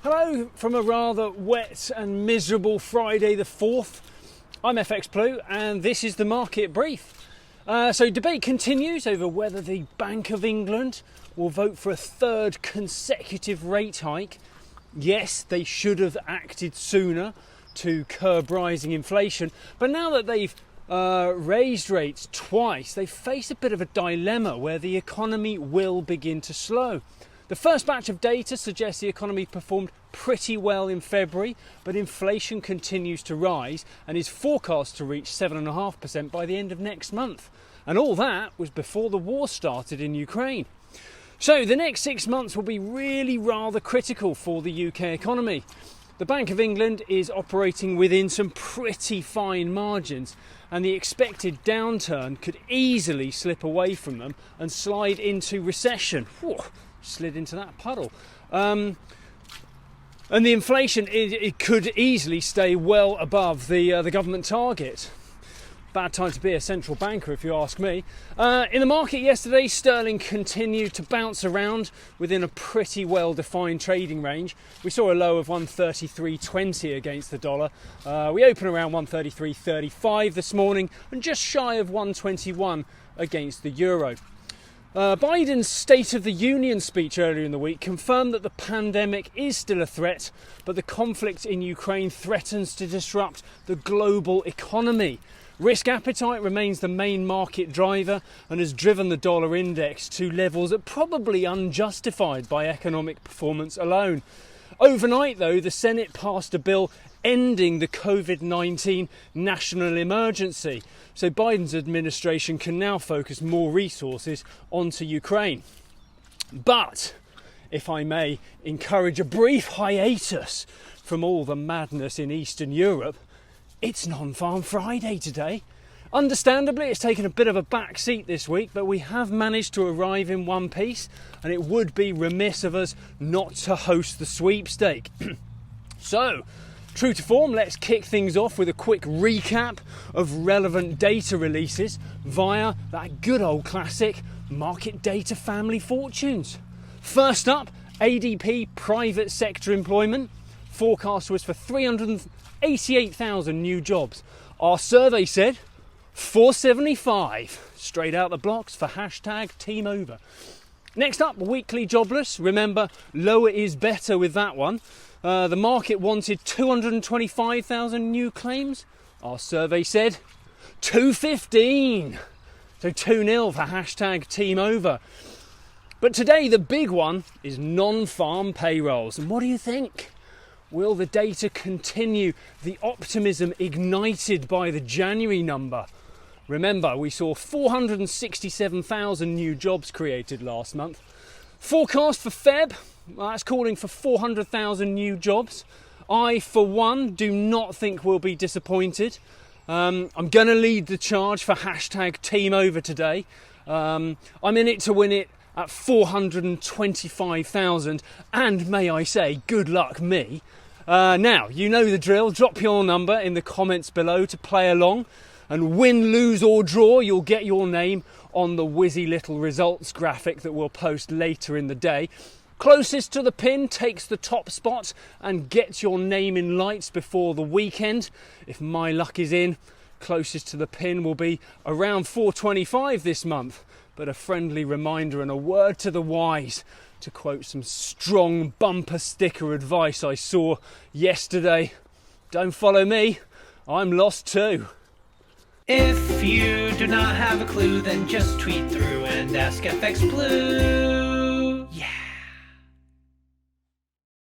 Hello from a rather wet and miserable Friday the 4th. I'm FX Blue and this is the market brief. So debate continues over whether the Bank of England will vote for a third consecutive rate hike. Yes, they should have acted sooner to curb rising inflation, but now that they've raised rates twice, they face a bit of a dilemma where the economy will begin to slow. The first batch of data suggests the economy performed pretty well in February, but inflation continues to rise and is forecast to reach 7.5% by the end of next month. And all that was before the war started in Ukraine. So the next 6 months will be really rather critical for the UK economy. The Bank of England is operating within some pretty fine margins, and the expected downturn could easily slip away from them and slide into recession. Whew, slid into that puddle. And the inflation, it could easily stay well above the government target. Bad time to be a central banker, if you ask me. In the market yesterday, sterling continued to bounce around within a pretty well-defined trading range. We saw a low of 133.20 against the dollar. We opened around 133.35 this morning and just shy of 121 against the euro. Biden's State of the Union speech earlier in the week confirmed that the pandemic is still a threat, but the conflict in Ukraine threatens to disrupt the global economy. Risk appetite remains the main market driver and has driven the dollar index to levels that are probably unjustified by economic performance alone. Overnight, though, the Senate passed a bill ending the COVID-19 national emergency, so Biden's administration can now focus more resources onto Ukraine. But, if I may encourage a brief hiatus from all the madness in Eastern Europe, it's Non-Farm Friday today. Understandably, it's taken a bit of a back seat this week, but we have managed to arrive in one piece, and it would be remiss of us not to host the sweepstake. So, true to form, let's kick things off with a quick recap of relevant data releases via that good old classic market data family fortunes. First up, ADP private sector employment. Forecast was for 388,000 new jobs. Our survey said 475, straight out the blocks for hashtag team over. Next up, weekly jobless. Remember, lower is better with that one. The market wanted 225,000 new claims. Our survey said 215. So 2-0 for hashtag team over. But today the big one is non-farm payrolls. And what do you think? Will the data continue the optimism ignited by the January number? Remember, we saw 467,000 new jobs created last month. Forecast for Feb, well, that's calling for 400,000 new jobs. I, for one, do not think we'll be disappointed. I'm going to lead the charge for hashtag team over today. I'm in it to win it at 425,000, and may I say, good luck me. Now, you know the drill. Drop your number in the comments below to play along, and win, lose or draw, you'll get your name on the whizzy little results graphic that we'll post later in the day. Closest to the pin takes the top spot and gets your name in lights before the weekend. If my luck is in, closest to the pin will be around 425 this month. But a friendly reminder and a word to the wise, to quote some strong bumper sticker advice I saw yesterday: don't follow me, I'm lost too. If you do not have a clue, then just tweet through and ask FX Blue.